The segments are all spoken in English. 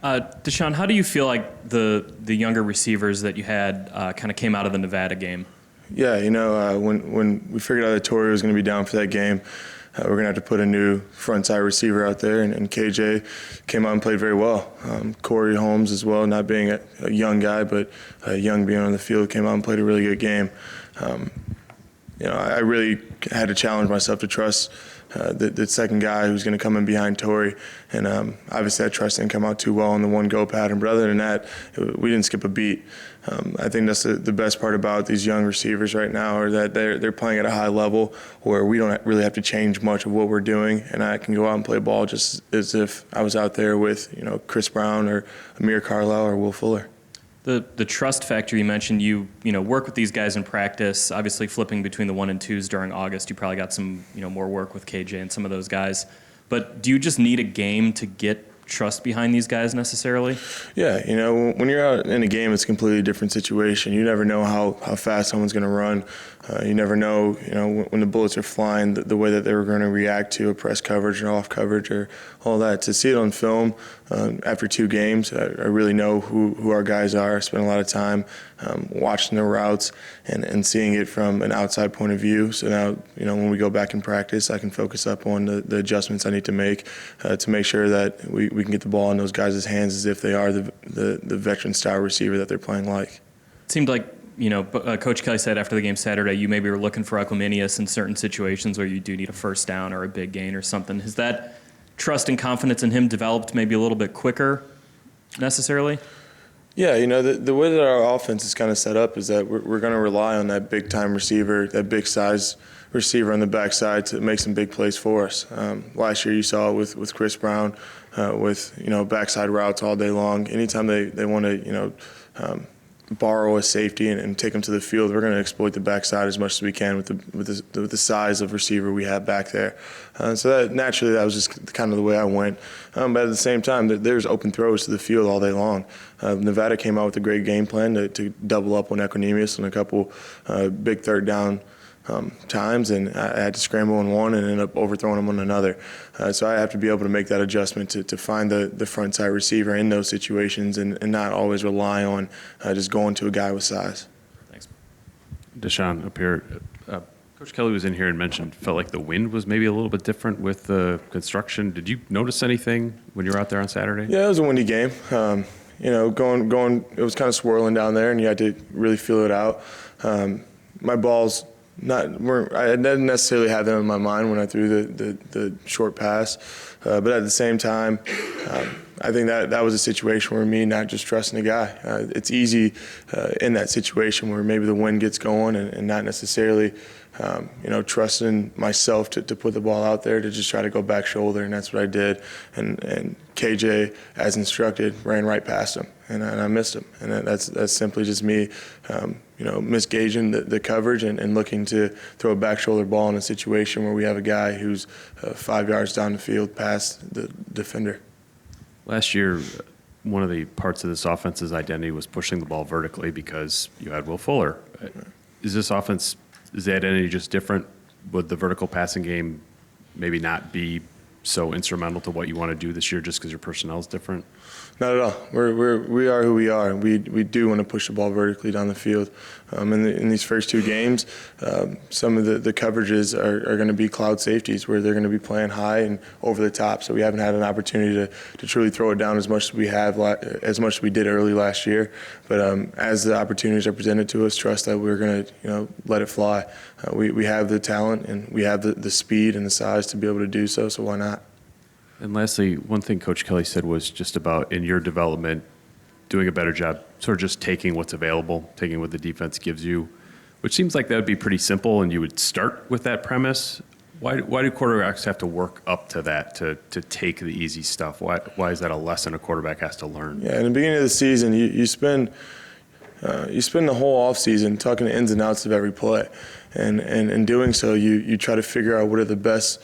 DeShone, how do you feel like the younger receivers that you had kind of came out of the Nevada game? Yeah, when we figured out that Torrey was going to be down for that game, we're going to have to put a new front side receiver out there, and KJ came out and played very well. Corey Holmes as well, not being a young guy, but young being on the field, came out and played a really good game. I really had to challenge myself to trust the second guy who's going to come in behind Torrey. And obviously that trust didn't come out too well in the one-go pattern. But other than that, we didn't skip a beat. I think that's the best part about these young receivers right now, are that they're playing at a high level where we don't really have to change much of what we're doing. And I can go out and play ball just as if I was out there with Chris Brown or Amir Carlisle or Will Fuller. The trust factor you mentioned, you work with these guys in practice, obviously flipping between the 1 and 2s during August. You probably got some more work with KJ and some of those guys. But do you just need a game to get trust behind these guys necessarily? Yeah, when you're out in a game, it's a completely different situation. You never know how fast someone's going to run. You never know, when the bullets are flying, the way that they were going to react to a press coverage or off coverage or all that. To see it on film after 2 games, I really know who our guys are. I spend a lot of time watching their routes and seeing it from an outside point of view. So now, when we go back in practice, I can focus up on the adjustments I need to make sure that we can get the ball in those guys' hands as if they are the veteran-style receiver that they're playing like. It seemed like, Coach Kelly said after the game Saturday, you maybe were looking for Aquaminius in certain situations where you do need a first down or a big gain or something. Has that trust and confidence in him developed maybe a little bit quicker necessarily? Yeah, the way that our offense is kind of set up is that we're going to rely on that big-time receiver, that big-size receiver on the backside to make some big plays for us. Last year you saw it with Chris Brown, with backside routes all day long. Anytime they want to borrow a safety and take them to the field, we're going to exploit the backside as much as we can with the size of receiver we have back there. So that was just kind of the way I went. But at the same time, there's open throws to the field all day long. Nevada came out with a great game plan to double up on Equanimous on a couple big third down times, and I had to scramble on one and end up overthrowing him on another. So I have to be able to make that adjustment to find the front side receiver in those situations and not always rely on just going to a guy with size. Thanks. DeShone, up here, Coach Kelly was in here and felt like the wind was maybe a little bit different with the construction. Did you notice anything when you were out there on Saturday? Yeah, it was a windy game. Going, it was kind of swirling down there, and you had to really feel it out. My balls I didn't necessarily have them in my mind when I threw the short pass, but at the same time, I think that was a situation where me not just trusting a guy. It's easy in that situation where maybe the wind gets going and not necessarily trusting myself to put the ball out there to just try to go back shoulder, and that's what I did. And KJ, as instructed, ran right past him, and I missed him. And that's simply just me, misgauging the coverage and looking to throw a back shoulder ball in a situation where we have a guy who's 5 yards down the field past the defender. Last year, one of the parts of this offense's identity was pushing the ball vertically because you had Will Fuller. Is this offense, is the identity just different? Would the vertical passing game maybe not be so instrumental to what you want to do this year just because your personnel is different? Not at all. We are who we are, and we do want to push the ball vertically down the field. In these first 2 games, some of the coverages are going to be cloud safeties where they're going to be playing high and over the top. So we haven't had an opportunity to truly throw it down as much as we did early last year. But as the opportunities are presented to us, trust that we're going to let it fly. We have the talent and we have the speed and the size to be able to do so. So why not? And lastly, one thing Coach Kelly said was just about in your development, doing a better job, sort of just taking what's available, taking what the defense gives you, which seems like that would be pretty simple, and you would start with that premise. Why do quarterbacks have to work up to that, to take the easy stuff? Why is that a lesson a quarterback has to learn? Yeah, in the beginning of the season, you spend the whole offseason talking the ins and outs of every play. And in doing so, you try to figure out what are the best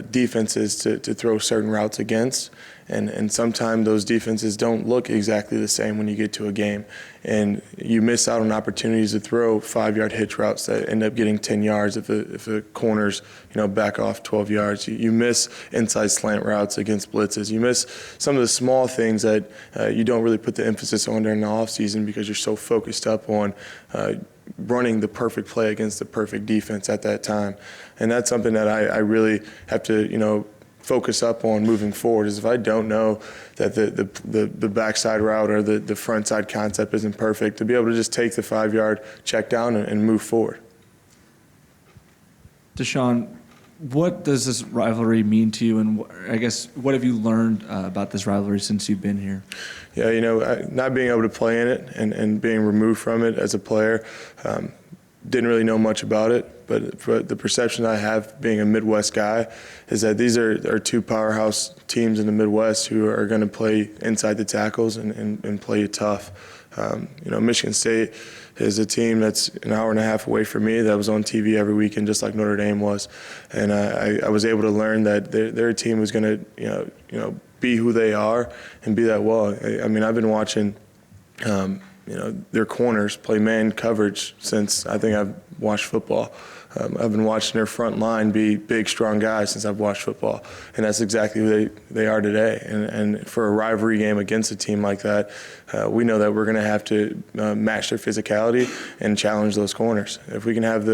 defenses to throw certain routes against. And sometimes those defenses don't look exactly the same when you get to a game. And you miss out on opportunities to throw 5-yard hitch routes that end up getting 10 yards if the corners, back off 12 yards. You miss inside slant routes against blitzes. You miss some of the small things that you don't really put the emphasis on during the offseason because you're so focused up on running the perfect play against the perfect defense at that time. And that's something that I really have to, focus up on moving forward, is if I don't know that the backside route or the front side concept isn't perfect, to be able to just take the 5-yard check down and move forward. DeShone, what does this rivalry mean to you, and I guess what have you learned about this rivalry since you've been here? Yeah, not being able to play in it and being removed from it as a player, didn't really know much about it. But the perception I have being a Midwest guy is that these are two powerhouse teams in the Midwest who are going to play inside the tackles and play you tough. Michigan State is a team that's an hour and a half away from me that was on TV every weekend, just like Notre Dame was. And I was able to learn that they're a team who's going to, be who they are and be that well. I've been watching their corners play man coverage since I think I've watched football. I've been watching their front line be big, strong guys since I've watched football. And that's exactly who they are today. And for a rivalry game against a team like that, we know that we're going to have to match their physicality and challenge those corners. If we can have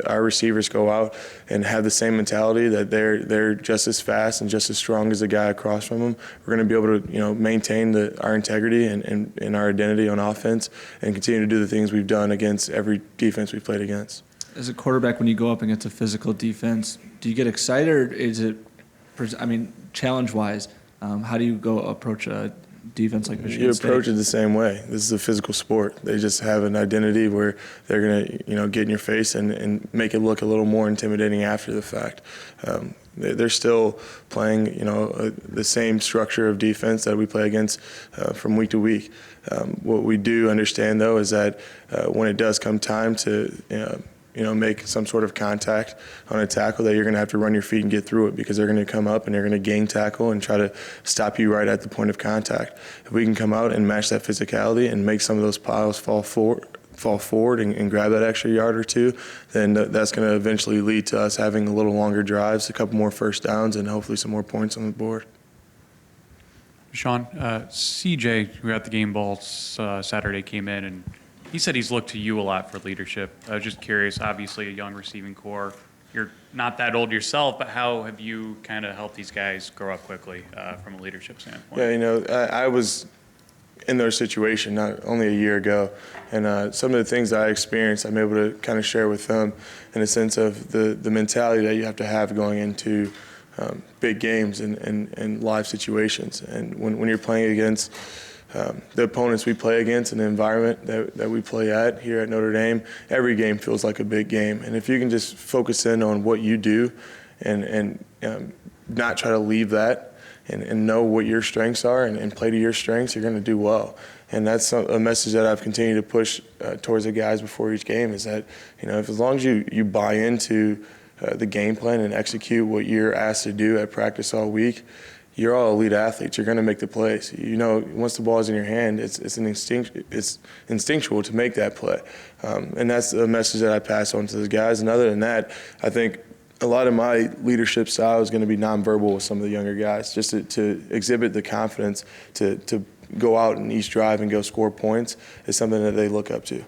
our receivers go out and have the same mentality that they're just as fast and just as strong as the guy across from them, we're going to be able to maintain our integrity and our identity on offense and continue to do the things we've done against every defense we've played against. As a quarterback, when you go up against a physical defense, do you get excited, or is it, challenge-wise, how do you go approach a defense like Michigan State? You approach it the same way. This is a physical sport. They just have an identity where they're going to, get in your face and make it look a little more intimidating after the fact. They're still playing, the same structure of defense that we play against from week to week. What we do understand, though, is that when it does come time to, make some sort of contact on a tackle, that you're going to have to run your feet and get through it, because they're going to come up and they're going to gang tackle and try to stop you right at the point of contact. If we can come out and match that physicality and make some of those piles fall forward and grab that extra yard or two, then that's going to eventually lead to us having a little longer drives, a couple more first downs, and hopefully some more points on the board. Sean, CJ, who at the game ball Saturday, came in and he said he's looked to you a lot for leadership. I was just curious, obviously a young receiving core. You're not that old yourself, but how have you kind of helped these guys grow up quickly from a leadership standpoint? Yeah, I was in their situation not only a year ago, and some of the things that I experienced, I'm able to kind of share with them in a sense of the mentality that you have to have going into big games and live situations. And when you're playing against the opponents we play against and the environment that we play at here at Notre Dame, every game feels like a big game. And if you can just focus in on what you do and not try to leave that and know what your strengths are and play to your strengths, you're going to do well. And that's a message that I've continued to push towards the guys before each game, is that, as long as you buy into the game plan and execute what you're asked to do at practice all week, you're all elite athletes. You're going to make the plays. Once the ball is in your hand, it's instinctual to make that play. And that's a message that I pass on to the guys. And other than that, I think a lot of my leadership style is going to be nonverbal with some of the younger guys, just to exhibit the confidence to go out in each drive and go score points is something that they look up to.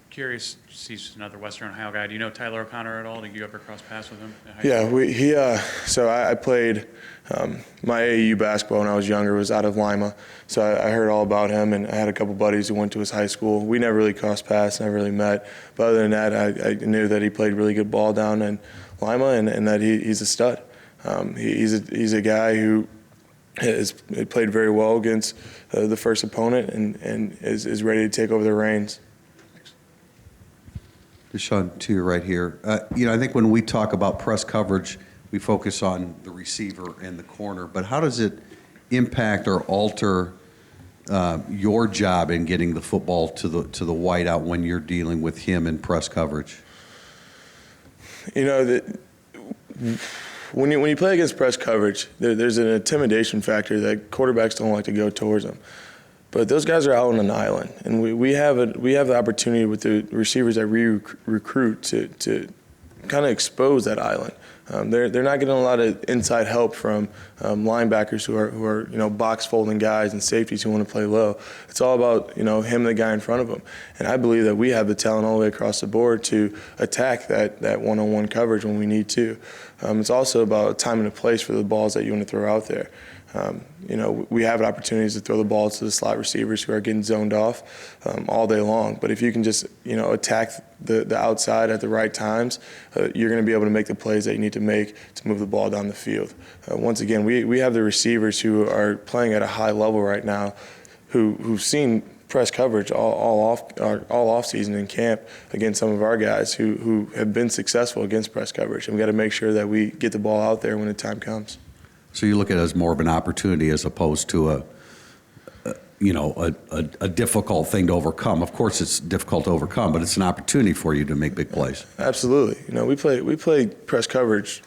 Curious, he's another Western Ohio guy. Do you know Tyler O'Connor at all? Did you ever cross paths with him? Yeah, so I played my AAU basketball when I was younger, was out of Lima. So I heard all about him, and I had a couple buddies who went to his high school. We never really crossed paths, never really met. But other than that, I knew that he played really good ball down in Lima, and that he's a stud. He's a guy who has played very well against the first opponent and is ready to take over the reins. DeShone, to your right here. I think when we talk about press coverage, we focus on the receiver and the corner. But how does it impact or alter your job in getting the football to the wideout when you're dealing with him in press coverage? when you play against press coverage, there's an intimidation factor that quarterbacks don't like to go towards them. But those guys are out on an island, and we have the opportunity with the receivers that we recruit to kind of expose that island. They're not getting a lot of inside help from linebackers who are box folding guys and safeties who want to play low. It's all about him and the guy in front of him. And I believe that we have the talent all the way across the board to attack that one-on-one coverage when we need to. It's also about time and a place for the balls that you want to throw out there. We have opportunities to throw the ball to the slot receivers who are getting zoned off all day long. But if you can just, attack the outside at the right times, you're going to be able to make the plays that you need to make to move the ball down the field. Once again, we have the receivers who are playing at a high level right now who've seen press coverage all off season in camp against some of our guys who have been successful against press coverage. And we got to make sure that we get the ball out there when the time comes. So you look at it as more of an opportunity as opposed to a difficult thing to overcome. Of course, it's difficult to overcome, but it's an opportunity for you to make big plays. Absolutely. We play press coverage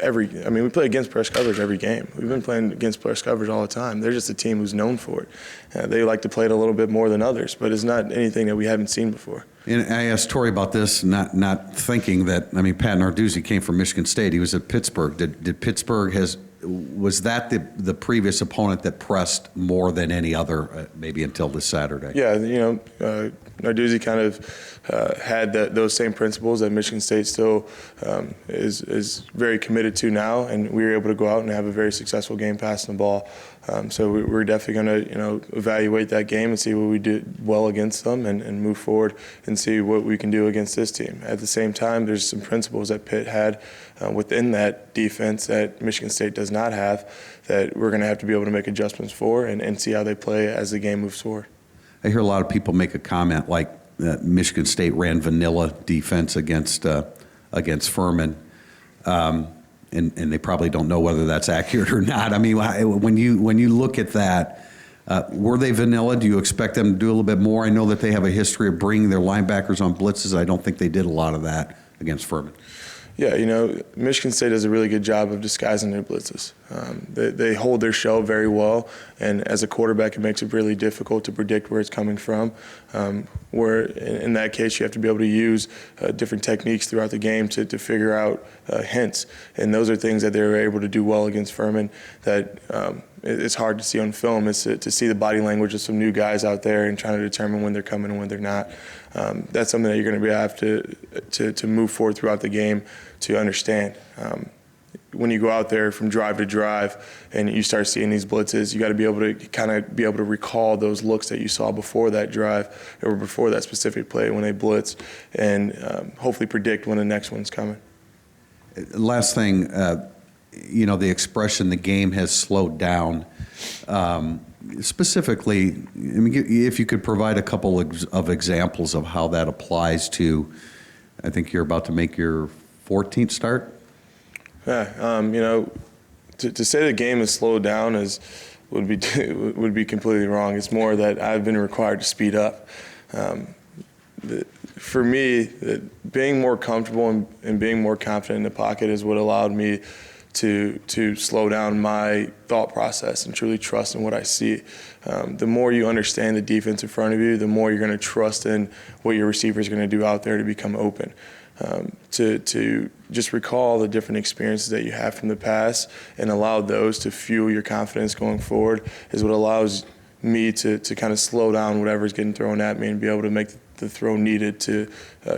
we play against press coverage every game. We've been playing against press coverage all the time. They're just a team who's known for it. They like to play it a little bit more than others, but it's not anything that we haven't seen before. And I asked Torrey about this, not thinking that, Pat Narduzzi came from Michigan State. He was at Pittsburgh. Did Pittsburgh was that the previous opponent that pressed more than any other, maybe until this Saturday? Yeah, Narduzzi kind of had those same principles that Michigan State still is very committed to now, and we were able to go out and have a very successful game passing the ball. So we're definitely going to evaluate that game and see what we did well against them and move forward and see what we can do against this team. At the same time, there's some principles that Pitt had within that defense that Michigan State does not have that we're going to have to be able to make adjustments for and see how they play as the game moves forward. I hear a lot of people make a comment like Michigan State ran vanilla defense against Furman. And they probably don't know whether that's accurate or not. When you look at that, were they vanilla? Do you expect them to do a little bit more? I know that they have a history of bringing their linebackers on blitzes. I don't think they did a lot of that against Furman. Yeah, Michigan State does a really good job of disguising their blitzes. They hold their shell very well, and as a quarterback, it makes it really difficult to predict where it's coming from. Where in that case, you have to be able to use different techniques throughout the game to figure out hints, and those are things that they were able to do well against Furman. That it's hard to see on film. Is to see the body language of some new guys out there and trying to determine when they're coming and when they're not. That's something that you're going to have to move forward throughout the game to understand. When you go out there from drive to drive and you start seeing these blitzes, you got to be able to recall those looks that you saw before that drive or before that specific play when they blitz, and hopefully predict when the next one's coming. Last thing, the expression "the game has slowed down." Specifically, if you could provide a couple of examples of how that applies to, I think you're about to make your 14th start. Yeah, to say the game has slowed down would be completely wrong. It's more that I've been required to speed up. For me, being more comfortable and being more confident in the pocket is what allowed me to slow down my thought process and truly trust in what I see. The more you understand the defense in front of you, the more you're going to trust in what your receiver is going to do out there to become open. To just recall the different experiences that you have from the past and allow those to fuel your confidence going forward is what allows me to kind of slow down whatever's getting thrown at me and be able to make the throw needed to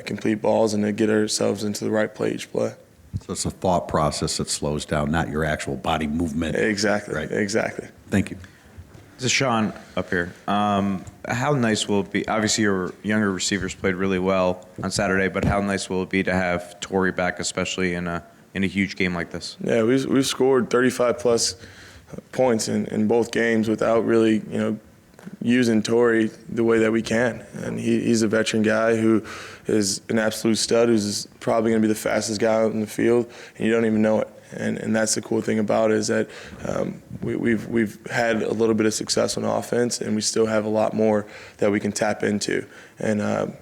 complete balls and to get ourselves into the right play each play. So it's a thought process that slows down, not your actual body movement. Exactly. Right. Exactly. Thank you. DeShone up here. How nice will it be? Obviously, your younger receivers played really well on Saturday, but how nice will it be to have Torrey back, especially in a huge game like this? Yeah, we've scored 35+ points in both games without really, using Torrey the way that we can. And he's a veteran guy who is an absolute stud, who's probably going to be the fastest guy out in the field, and you don't even know it. And that's the cool thing about it is that we've had a little bit of success on offense, and we still have a lot more that we can tap into. And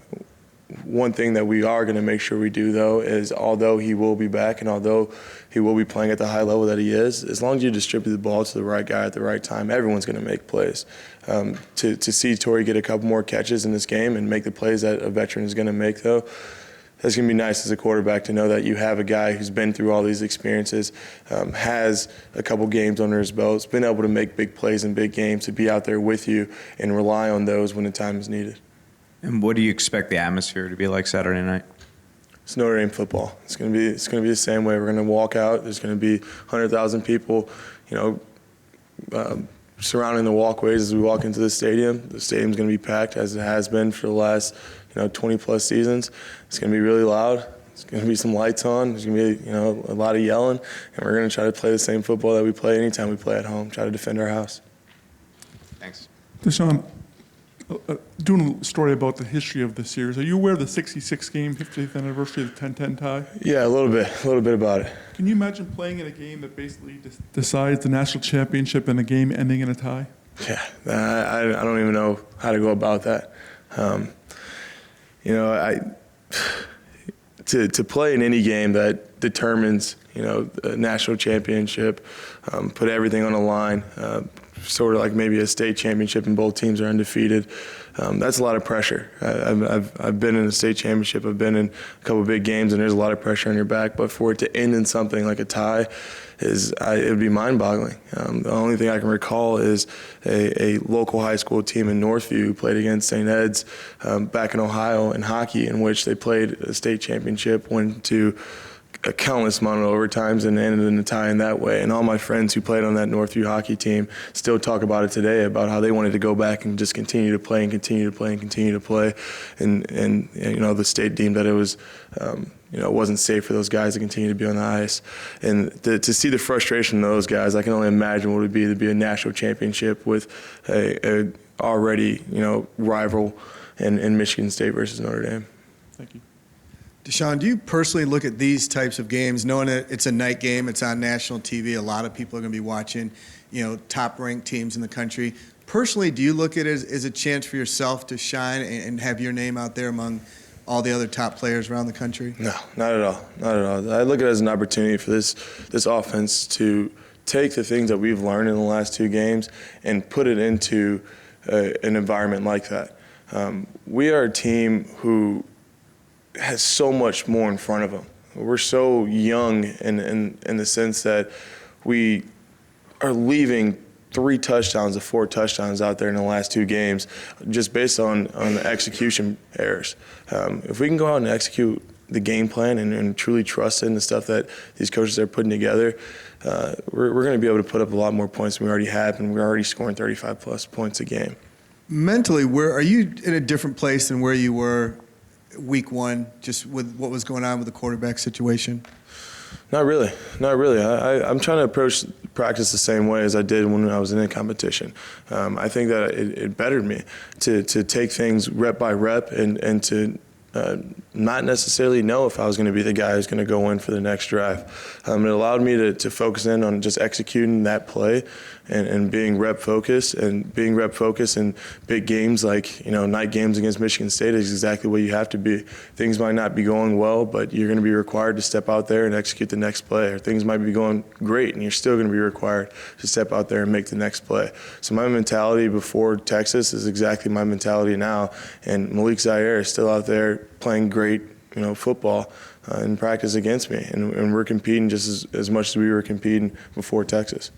one thing that we are going to make sure we do, though, is although he will be back and although he will be playing at the high level that he is, as long as you distribute the ball to the right guy at the right time, everyone's going to make plays. To see Torrey get a couple more catches in this game and make the plays that a veteran is going to make, though, that's going to be nice as a quarterback to know that you have a guy who's been through all these experiences, has a couple games under his belt, has been able to make big plays in big games, to be out there with you and rely on those when the time is needed. And what do you expect the atmosphere to be like Saturday night? It's Notre Dame football. It's going to be the same way. We're going to walk out. There's going to be 100,000 people, surrounding the walkways as we walk into the stadium. The stadium's going to be packed as it has been for the last 20 plus seasons. It's going to be really loud. There's going to be some lights on. There's going to be a lot of yelling, and we're going to try to play the same football that we play anytime we play at home. Try to defend our house. Thanks. DeShone, doing a story about the history of the series. Are you aware of the 66 game 50th anniversary of the 10-10 tie? Yeah, a little bit about it. Can you imagine playing in a game that basically decides the national championship and a game ending in a tie? Yeah, I don't even know how to go about that. To play in any game that determines the national championship, put everything on the line, sort of like maybe a state championship and both teams are undefeated. That's a lot of pressure. I've been in a state championship. I've been in a couple of big games, and there's a lot of pressure on your back. But for it to end in something like a tie, it would be mind-boggling. The only thing I can recall is a local high school team in Northview who played against St. Ed's back in Ohio in hockey, in which they played a state championship, went to a countless amount of overtimes and ended in a tie in that way. And all my friends who played on that Northview hockey team still talk about it today, about how they wanted to go back and just continue to play and continue to play and continue to play. And the state deemed that it was it wasn't safe for those guys to continue to be on the ice. And to see the frustration of those guys, I can only imagine what it would be to be a national championship with a already rival in Michigan State versus Notre Dame. Thank you. DeShone, do you personally look at these types of games, knowing that it's a night game, it's on national TV, a lot of people are going to be watching, top-ranked teams in the country. Personally, do you look at it as a chance for yourself to shine and have your name out there among all the other top players around the country? No, not at all. Not at all. I look at it as an opportunity for this offense to take the things that we've learned in the last two games and put it into an environment like that. We are a team who has so much more in front of them. We're so young in the sense that we are leaving 3 touchdowns to 4 touchdowns out there in the last 2 games just based on the execution errors. If we can go out and execute the game plan and truly trust in the stuff that these coaches are putting together, we're going to be able to put up a lot more points than we already have, and we're already scoring 35-plus points a game. Mentally, where are you in a different place than where you were week 1, just with what was going on with the quarterback situation? Not really. I'm trying to approach practice the same way as I did when I was in a competition. I think that it bettered me to take things rep by rep and to not necessarily know if I was going to be the guy who's going to go in for the next drive. It allowed me to focus in on just executing that play and being rep focused. And being rep focused in big games like night games against Michigan State is exactly what you have to be. Things might not be going well, but you're going to be required to step out there and execute the next play. Or things might be going great, and you're still going to be required to step out there and make the next play. So my mentality before Texas is exactly my mentality now. And Malik Zaire is still out there playing great football in practice against me, and we're competing just as much as we were competing before Texas.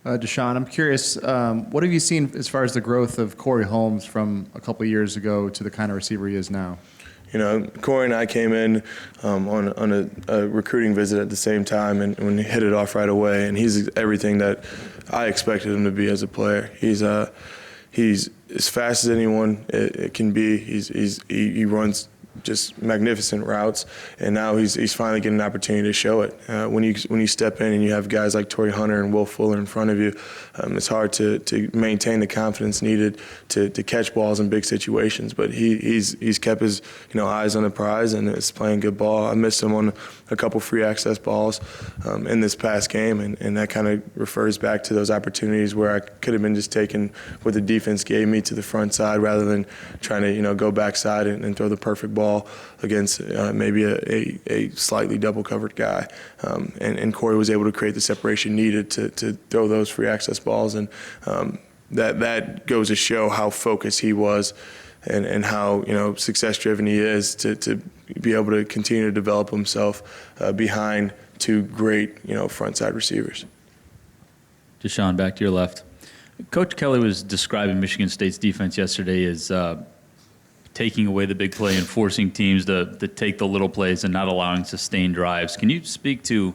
DeShone, I'm curious, what have you seen as far as the growth of Corey Holmes from a couple of years ago to the kind of receiver he is now? Corey and I came in on a recruiting visit at the same time, and when he hit it off right away, and he's everything that I expected him to be as a player. He's as fast as anyone it can be. He runs just magnificent routes, and now he's finally getting an opportunity to show it. When you step in and you have guys like Torrey Hunter and Will Fuller in front of you, it's hard to maintain the confidence needed to catch balls in big situations. But he's kept his eyes on the prize and is playing good ball. I missed him on a couple free access balls in this past game, and that kind of refers back to those opportunities where I could have been just taking what the defense gave me to the front side rather than trying to go backside and throw the perfect ball against maybe a slightly double covered guy. And Corey was able to create the separation needed to throw those free access balls, and that goes to show how focused he was and how success driven he is to be able to continue to develop himself behind two great front side receivers. DeShone, back to your left. Coach Kelly was describing Michigan State's defense yesterday as taking away the big play and forcing teams to take the little plays and not allowing sustained drives. Can you speak to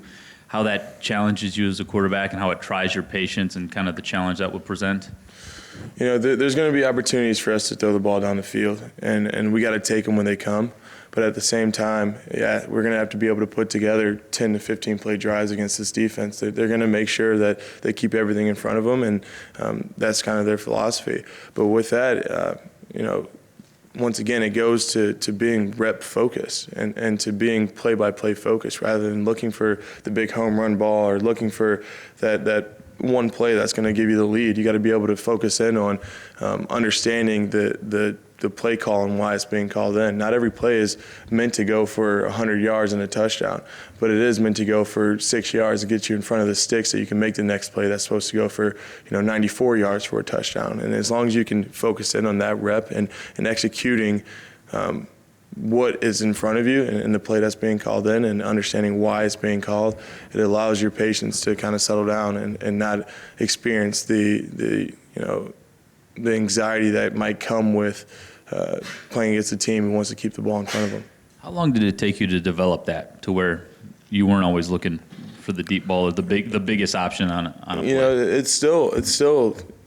how that challenges you as a quarterback and how it tries your patience and kind of the challenge that would present? There's going to be opportunities for us to throw the ball down the field, and we got to take them when they come. But at the same time, we're going to have to be able to put together 10 to 15 play drives against this defense. They're going to make sure that they keep everything in front of them, and that's kind of their philosophy. But with that, once again, it goes to being rep focused and to being play-by-play focused rather than looking for the big home run ball or looking for that one play that's going to give you the lead. You got to be able to focus in on understanding the play call and why it's being called in. Not every play is meant to go for 100 yards and a touchdown, but it is meant to go for 6 yards to get you in front of the sticks so you can make the next play that's supposed to go for 94 yards for a touchdown. And as long as you can focus in on that rep and executing what is in front of you and the play that's being called in and understanding why it's being called, it allows your patience to kind of settle down and not experience the anxiety that might come with playing against a team who wants to keep the ball in front of them. How long did it take you to develop that to where you weren't always looking for the deep ball or the biggest option on a play?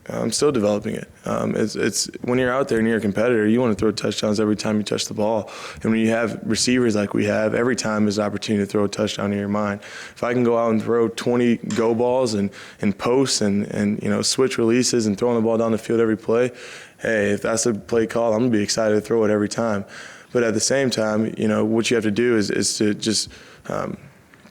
I'm still developing it. It's when you're out there and you're a competitor, you want to throw touchdowns every time you touch the ball. And when you have receivers like we have, every time there's an opportunity to throw a touchdown in your mind. If I can go out and throw 20 go balls and posts and switch releases and throwing the ball down the field every play, hey, if that's a play call, I'm gonna be excited to throw it every time. But at the same time, what you have to do is to just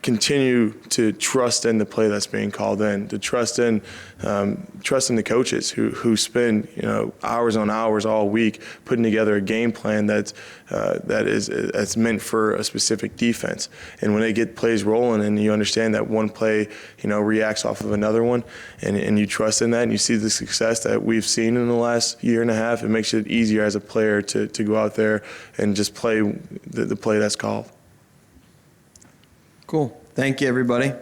continue to trust in the play that's being called in, to trust in the coaches who spend hours on hours all week putting together a game plan that's meant for a specific defense. And when they get plays rolling and you understand that one play reacts off of another one, and you trust in that and you see the success that we've seen in the last year and a half, it makes it easier as a player to go out there and just play the play that's called. Cool. Thank you, everybody.